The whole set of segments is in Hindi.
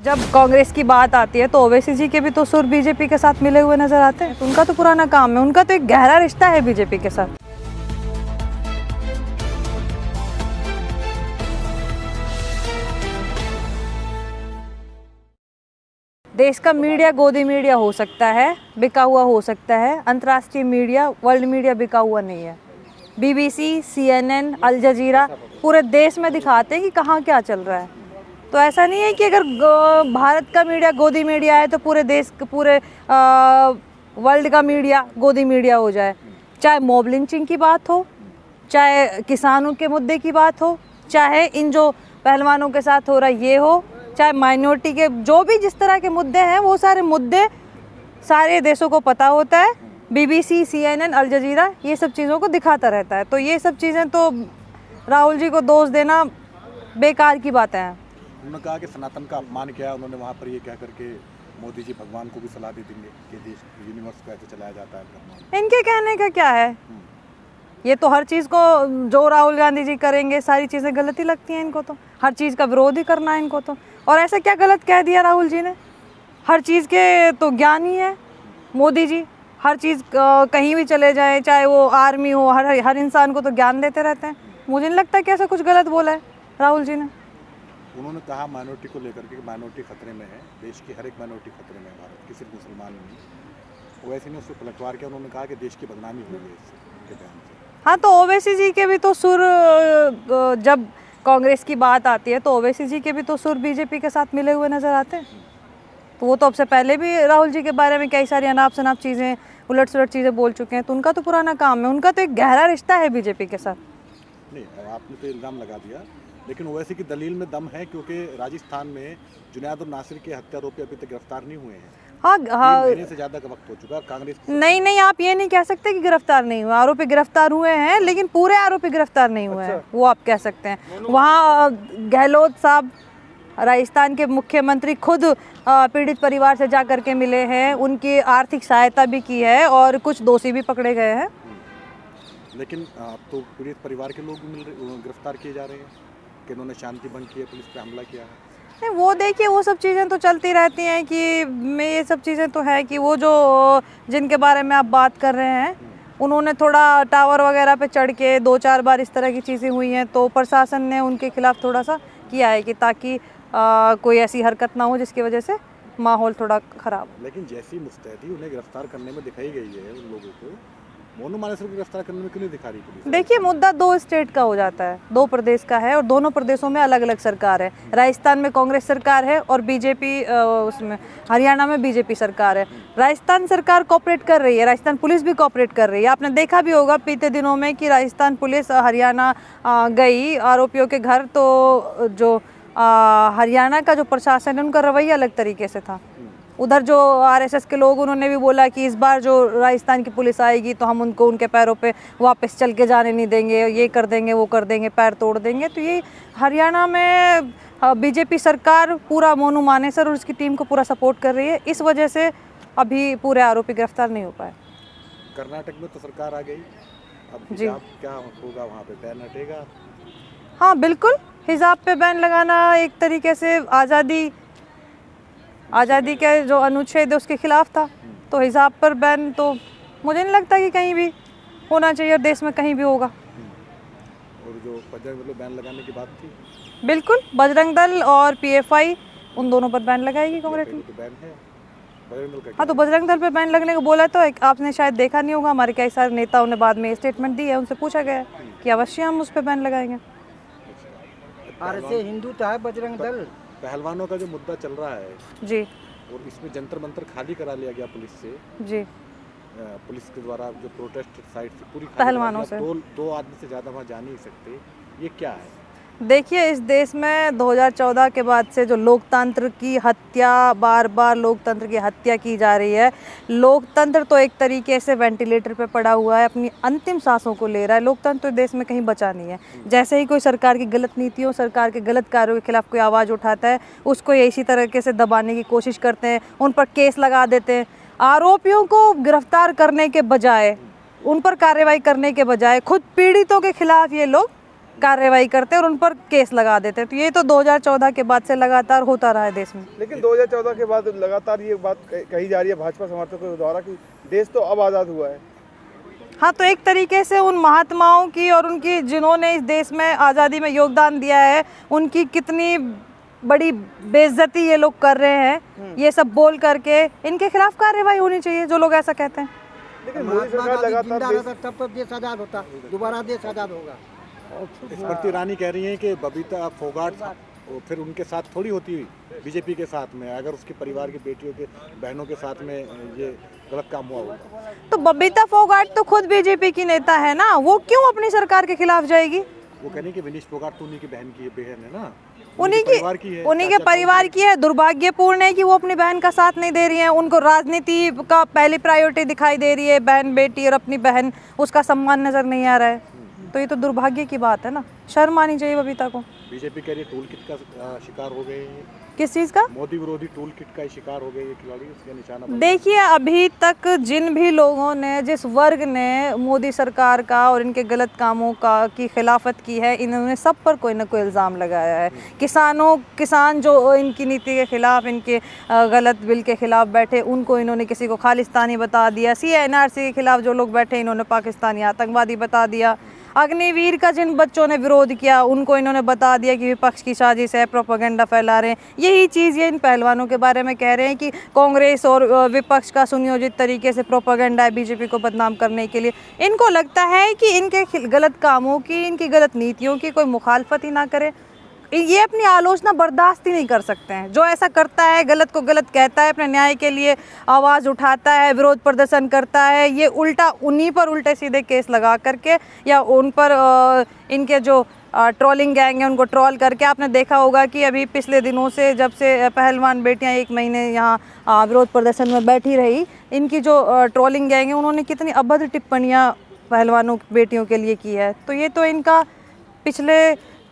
जब कांग्रेस की बात आती है तो ओवैसी जी के भी तो सुर बीजेपी के साथ मिले हुए नजर आते हैं। उनका तो पुराना काम है, उनका तो एक गहरा रिश्ता है बीजेपी के साथ। देश का मीडिया गोदी मीडिया हो सकता है, बिका हुआ हो सकता है, अंतर्राष्ट्रीय मीडिया, वर्ल्ड मीडिया बिका हुआ नहीं है। बीबीसी, CNN, अल जजीरा पूरे देश में दिखाते हैं कि कहाँ क्या चल रहा है। तो ऐसा नहीं है कि अगर भारत का मीडिया गोदी मीडिया है तो पूरे देश पूरे वर्ल्ड का मीडिया गोदी मीडिया हो जाए। चाहे मॉब लिंचिंग की बात हो, चाहे किसानों के मुद्दे की बात हो, चाहे इन जो पहलवानों के साथ हो रहा ये हो, चाहे माइनॉरिटी के जो भी जिस तरह के मुद्दे हैं, वो सारे मुद्दे सारे देशों को पता होता है। बीबीसी, CNN, अल जजीरा ये सब चीज़ों को दिखाता रहता है। तो ये सब चीज़ें तो राहुल जी को दोष देना बेकार की बातें हैं। उन्होंने कहा कि सनातन का अपमान किया उन्होंने वहाँ पर, ये कह करके मोदी जी भगवान को भी सलाह दे देंगे कि देश यूनिवर्स को ऐसे चलाया जाता है। इनके कहने का क्या है, ये तो हर चीज़ को जो राहुल गांधी जी करेंगे सारी चीज़ें गलत ही लगती हैं इनको। तो हर चीज़ का विरोध ही करना है इनको। तो और ऐसा क्या गलत कह दिया राहुल जी ने? हर चीज़ के तो ज्ञान ही है मोदी जी। हर चीज़ कहीं भी चले जाएं, चाहे वो आर्मी हो, हर इंसान को तो ज्ञान देते रहते हैं। मुझे नहीं लगता कि ऐसा कुछ गलत बोला है राहुल जी ने। उन्होंने कहा माइनॉरिटी को लेकर के कि माइनॉरिटी खतरे में है, देश की हर एक माइनॉरिटी खतरे में है, भारत की सिर्फ मुसलमान नहीं। ओवैसी ने उसको पलटवार किया, उन्होंने कहा कि देश की बदनामी हुई है इसके बयान से। हाँ, तो ओवैसी जी के भी तो सुर, जब कांग्रेस की बात आती है तो ओवैसी जी के भी तो सुर बीजेपी के साथ मिले हुए नजर आते हैं। तो वो तो अब से पहले भी राहुल जी के बारे में कई सारी अनाप शनाप चीज़ें, उलट सुलट चीज़ें बोल चुके हैं। तो उनका तो पुराना काम है, उनका तो एक गहरा रिश्ता है बीजेपी के साथ। नहीं, आपने तो इल्ज़ाम लगा दिया, लेकिन ओवैसी की दलील में दम है क्योंकि राजस्थान में जुनैद और नासिर के हत्या आरोपी अभी तक गिरफ्तार नहीं हुए हैं। हाँ, 3 महीने से ज़्यादा का वक्त हो चुका है। कांग्रेस नहीं, आप ये नहीं कह सकते कि गिरफ्तार नहीं हुए। आरोपी गिरफ्तार हुए हैं, लेकिन पूरे आरोपी गिरफ्तार नहीं हुए हैं, वो आप कह सकते हैं। वहाँ गहलोत साहब, राजस्थान के मुख्यमंत्री, खुद पीड़ित परिवार से जा कर के मिले हैं, उनकी आर्थिक सहायता भी की है और कुछ दोषी भी पकड़े गए हैं। लेकिन तो पीड़ित परिवार के लोग गिरफ्तार किए जा रहे हैं कि उन्होंने शांति भंग की है, पुलिस पे हमला किया है। नहीं, वो देखिए, वो सब चीज़ें तो चलती रहती हैं कि ये सब चीज़ें तो है कि वो जो जिनके बारे में आप बात कर रहे हैं, उन्होंने थोड़ा टावर वगैरह पे चढ़ के 2-4 बार इस तरह की चीज़ें हुई हैं, तो प्रशासन ने उनके खिलाफ थोड़ा सा किया है कि ताकि कोई ऐसी हरकत ना हो जिसकी वजह से माहौल थोड़ा ख़राब। लेकिन जैसी मुस्तैदी उन्हें गिरफ्तार करने में दिखाई गई है, उन लोगों को मोनू मानेसर को गिरफ्तार करने में क्यों नहीं दिखा रही पुलिस? देखिए, मुद्दा 2 स्टेट का हो जाता है, 2 प्रदेश का है और दोनों प्रदेशों में अलग अलग सरकार है। राजस्थान में कांग्रेस सरकार है और बीजेपी, उसमें हरियाणा में बीजेपी सरकार है। राजस्थान सरकार कोऑपरेट कर रही है, राजस्थान पुलिस भी कोऑपरेट कर रही है। आपने देखा भी होगा बीते दिनों में कि राजस्थान पुलिस हरियाणा गई आरोपियों के घर, तो जो हरियाणा का जो प्रशासन है उनका रवैया अलग तरीके से था। उधर जो RSS के लोग, उन्होंने भी बोला कि इस बार जो राजस्थान की पुलिस आएगी तो हम उनको उनके पैरों पे वापस चल के जाने नहीं देंगे, ये कर देंगे, वो कर देंगे, पैर तोड़ देंगे। तो ये हरियाणा में बीजेपी सरकार पूरा मोनू मानेसर और उसकी टीम को पूरा सपोर्ट कर रही है। इस वजह से अभी पूरे आरोपी गिरफ्तार नहीं हो पाए। कर्नाटक में तो सरकार आ गई, अब जी, क्या होगा वहाँ पे? बैन हटेगा? हाँ बिल्कुल, हिजाब पे बैन लगाना एक तरीके से आज़ादी के जो अनुच्छेद है उसके खिलाफ था। तो हिजाब पर बैन तो मुझे नहीं लगता कि कहीं भी होना चाहिए और देश में कहीं भी होगा। और जो बजरंग दल बैन लगाने की बात थी, बिल्कुल, बजरंग दल और PFI उन दोनों पर बैन लगाएगी कांग्रेस में। तो बैन है बजरंग दल का। हाँ, तो बजरंग दल पे बैन लगने को बोला तो आपने शायद देखा नहीं होगा, हमारे कई सारे नेताओं ने बाद में स्टेटमेंट दी है, उनसे पूछा गया है कि अवश्य हम उस पर बैन लगाएंगे। हिंदू तो है बजरंग दल। पहलवानों का जो मुद्दा चल रहा है जी, और इसमें जंतर मंतर खाली करा लिया गया पुलिस से। जी, पुलिस के द्वारा जो प्रोटेस्ट साइट से पूरी पहलवानों से 2 आदमी से ज़्यादा वहाँ जा नहीं सकते, ये क्या है? देखिए, इस देश में 2014 के बाद से जो लोकतंत्र की हत्या, बार लोकतंत्र की हत्या की जा रही है। लोकतंत्र तो एक तरीके से वेंटिलेटर पे पड़ा हुआ है, अपनी अंतिम सांसों को ले रहा है। लोकतंत्र तो देश में कहीं बचा नहीं है। जैसे ही कोई सरकार की गलत नीतियों, सरकार के गलत कार्यों के खिलाफ कोई आवाज़ उठाता है, उसको इसी तरीके से दबाने की कोशिश करते हैं, उन पर केस लगा देते हैं। आरोपियों को गिरफ्तार करने के बजाय, उन पर कार्रवाई करने के बजाय खुद पीड़ितों के खिलाफ ये लोग कार्रवाई करते और उन पर केस लगा देते। तो ये तो 2014 के बाद से लगातार होता रहा है देश में। लेकिन 2014 के बाद लगातार ये बात कही जा रही है भाजपा समर्थकों द्वारा कि देश तो अब आज़ाद हुआ है। हाँ, तो एक तरीके से उन महात्माओं की और उनकी जिन्होंने इस देश में आज़ादी में योगदान दिया है, उनकी कितनी बड़ी बेइज्जती ये लोग कर रहे हैं। ये सब बोल करके इनके खिलाफ कार्रवाई होनी चाहिए जो लोग ऐसा कहते हैं। लेकिन मोदी सरकार लगातार तब तो देश आज़ाद होता, दोबारा देश आज़ाद होगा। स्मृति ईरानी कह रही हैं कि बबीता फोगाट फिर उनके साथ थोड़ी होती बीजेपी के साथ में, अगर उसके परिवार की बेटियों के बहनों के साथ में ये गलत काम हुआ होगा। तो बबीता फोगाट तो खुद बीजेपी की नेता है ना, वो क्यों अपनी सरकार के खिलाफ जाएगी? वो कह रही कि विनीश फोगाट तो उन्हीं की बहन की बहन है ना, उन्हीं के परिवार की है। दुर्भाग्यपूर्ण है कि वो अपनी बहन का साथ नहीं दे रही है। उनको राजनीति का पहली प्रायोरिटी दिखाई दे रही है, बहन बेटी और अपनी बहन, उसका सम्मान नजर नहीं आ रहा है। तो ये तो दुर्भाग्य की बात है ना, शर्म आनी चाहिए बबीता को। बीजेपी कह रही है टूल किट का शिकार हो गए हैं। किस चीज़ का? मोदी विरोधी टूल किट का शिकार हो गए ये खिलाड़ी, उसका निशाना बन। देखिए, अभी तक जिन भी लोगों ने, जिस वर्ग ने मोदी सरकार का और इनके गलत कामों का की खिलाफत की है, इन्होंने सब पर कोई ना कोई इल्ज़ाम लगाया है। किसान जो इनकी नीति के खिलाफ, इनके गलत बिल के खिलाफ बैठे, उनको इन्होंने किसी को खालिस्तानी बता दिया। CNRC के खिलाफ जो लोग बैठे, इन्होंने पाकिस्तानी आतंकवादी बता दिया। अग्निवीर का जिन बच्चों ने विरोध किया, उनको इन्होंने बता दिया कि विपक्ष की साजिश है, प्रोपेगेंडा फैला रहे हैं। यही चीज़ ये इन पहलवानों के बारे में कह रहे हैं कि कांग्रेस और विपक्ष का सुनियोजित तरीके से प्रोपेगेंडा है बीजेपी को बदनाम करने के लिए। इनको लगता है कि इनके गलत कामों की, इनकी गलत नीतियों की कोई मुखालफत ही ना करे। ये अपनी आलोचना बर्दाश्त ही नहीं कर सकते हैं। जो ऐसा करता है, गलत को गलत कहता है, अपने न्याय के लिए आवाज़ उठाता है, विरोध प्रदर्शन करता है, ये उल्टा उन्हीं पर उल्टे सीधे केस लगा करके या उन पर इनके जो ट्रोलिंग गैंग है उनको ट्रोल करके। आपने देखा होगा कि अभी पिछले दिनों से, जब से पहलवान बेटियां 1 महीने यहाँ विरोध प्रदर्शन में बैठी रही, इनकी जो ट्रोलिंग गैंग है उन्होंने कितनी अभद्र टिप्पणियाँ पहलवानों बेटियों के लिए की है। तो ये तो इनका पिछले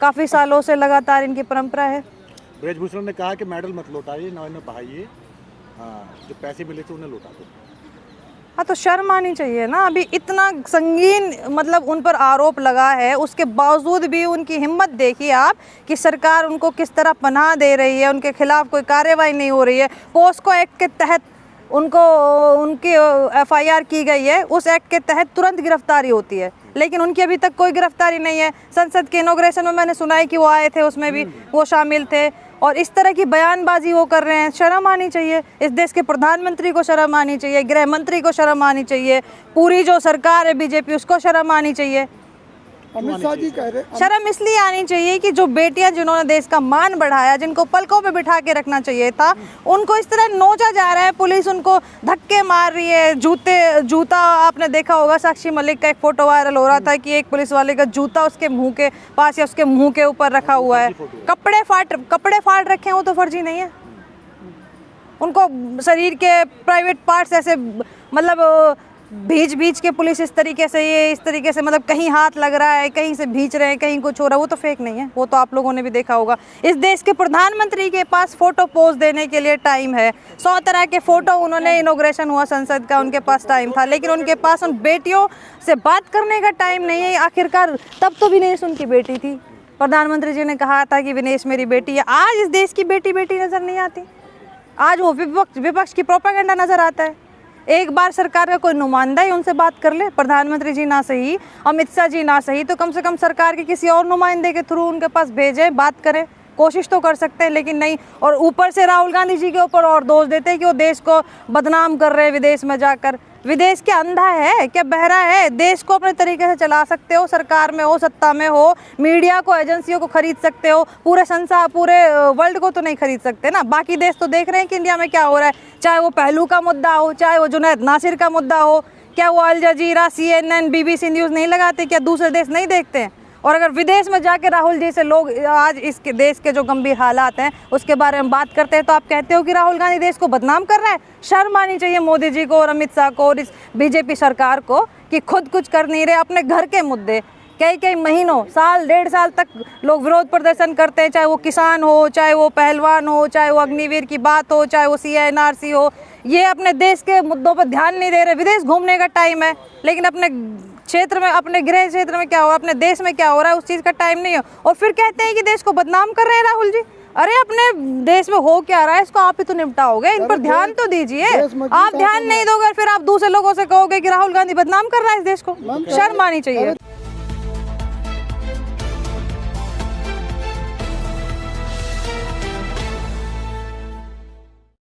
काफ़ी सालों से लगातार इनकी परंपरा है। ब्रजभूषण ने कहा कि मेडल मत लौटाइए, ना इन्हें बहाइए, जो पैसे मिले थे उन्हें लौटा दो। हाँ, तो शर्म आनी चाहिए ना। अभी इतना संगीन मतलब उन पर आरोप लगा है, उसके बावजूद भी उनकी हिम्मत देखिए आप कि सरकार उनको किस तरह पनाह दे रही है, उनके खिलाफ कोई कार्रवाई नहीं हो रही है। पोस्को एक्ट के तहत उनकी FIR की गई है, उस एक्ट के तहत तुरंत गिरफ्तारी होती है, लेकिन उनकी अभी तक कोई गिरफ्तारी नहीं है। संसद के इनॉग्रेशन में मैंने सुना है कि वो आए थे, उसमें भी वो शामिल थे, और इस तरह की बयानबाजी वो कर रहे हैं। शर्म आनी चाहिए। इस देश के प्रधानमंत्री को शर्म आनी चाहिए, गृह मंत्री को शर्म आनी चाहिए, पूरी जो सरकार है बीजेपी उसको शर्म आनी चाहिए। अमित शाह जी कह रहे, शर्म इसलिए आनी चाहिए कि जो बेटियां जिन्होंने देश का मान बढ़ाया, जिनको पलकों पे बिठा के रखना चाहिए था, उनको इस तरह नोचा जा रहा है। पुलिस उनको धक्के मार रही है। जूता आपने देखा होगा, साक्षी मलिक का एक फोटो वायरल हो रहा था कि एक पुलिस वाले का जूता उसके मुंह के पास या उसके मुंह के ऊपर रखा हुआ है। कपड़े फाड़ रखे हैं, वो तो फर्जी नहीं है। उनको शरीर के प्राइवेट पार्ट्स ऐसे मतलब भींच के पुलिस इस तरीके से मतलब कहीं हाथ लग रहा है, कहीं से भींच रहे हैं, कहीं कुछ हो रहा है, वो तो फेक नहीं है। वो तो आप लोगों ने भी देखा होगा। इस देश के प्रधानमंत्री के पास फोटो पोज देने के लिए टाइम है। 100 तरह के फोटो, उन्होंने इनॉग्रेशन हुआ संसद का, उनके पास टाइम था, लेकिन उनके पास उन बेटियों से बात करने का टाइम नहीं है। आखिरकार तब तो विनेश उनकी बेटी थी। प्रधानमंत्री जी ने कहा था कि विनेश मेरी बेटी है। आज इस देश की बेटी नजर नहीं आती। आज वो विपक्ष की प्रोपेगेंडा नजर आता है। एक बार सरकार का कोई नुमाइंदा ही उनसे बात कर ले, प्रधानमंत्री जी ना सही, अमित शाह जी ना सही, तो कम से कम सरकार के किसी और नुमाइंदे के थ्रू उनके पास भेजें, बात करें। कोशिश तो कर सकते हैं, लेकिन नहीं। और ऊपर से राहुल गांधी जी के ऊपर और दोष देते हैं कि वो देश को बदनाम कर रहे हैं विदेश में जाकर। विदेश क्या अंधा है, क्या बहरा है? देश को अपने तरीके से चला सकते हो, सरकार में हो, सत्ता में हो, मीडिया को, एजेंसियों को खरीद सकते हो, पूरे संसार, पूरे वर्ल्ड को तो नहीं खरीद सकते ना। बाकी देश तो देख रहे हैं कि इंडिया में क्या हो रहा है, चाहे वो पहलू का मुद्दा हो, चाहे वो जुनैद नासिर का मुद्दा हो। क्या वो अल जजीरा, CNN, BBC न्यूज़ नहीं लगाते? क्या दूसरे देश नहीं देखते हैं? और अगर विदेश में जाके राहुल जी से लोग आज इसके देश के जो गंभीर हालात हैं उसके बारे में बात करते हैं, तो आप कहते हो कि राहुल गांधी देश को बदनाम कर रहा है। शर्म आनी चाहिए मोदी जी को और अमित शाह को और इस बीजेपी सरकार को कि खुद कुछ कर नहीं रहे। अपने घर के मुद्दे कई महीनों, साल, 1.5 साल तक लोग विरोध प्रदर्शन करते हैं, चाहे वो किसान हो, चाहे वो पहलवान हो, चाहे वो अग्निवीर की बात हो, चाहे वो CNRC हो। ये अपने देश के मुद्दों पर ध्यान नहीं दे रहे। विदेश घूमने का टाइम है, लेकिन अपने क्षेत्र में, अपने गृह क्षेत्र में क्या हो रहा है, अपने देश में क्या हो रहा है, उस चीज का टाइम नहीं है। और फिर कहते हैं कि देश को बदनाम कर रहे हैं राहुल जी। अरे अपने देश में हो क्या रहा है इसको आप ही तो निपटाओगे, इन पर ध्यान तो दीजिए। आप ध्यान नहीं दोगे फिर आप दूसरे लोगों से कहोगे कि राहुल गांधी बदनाम कर रहा है इस देश को, शर्म आनी चाहिए।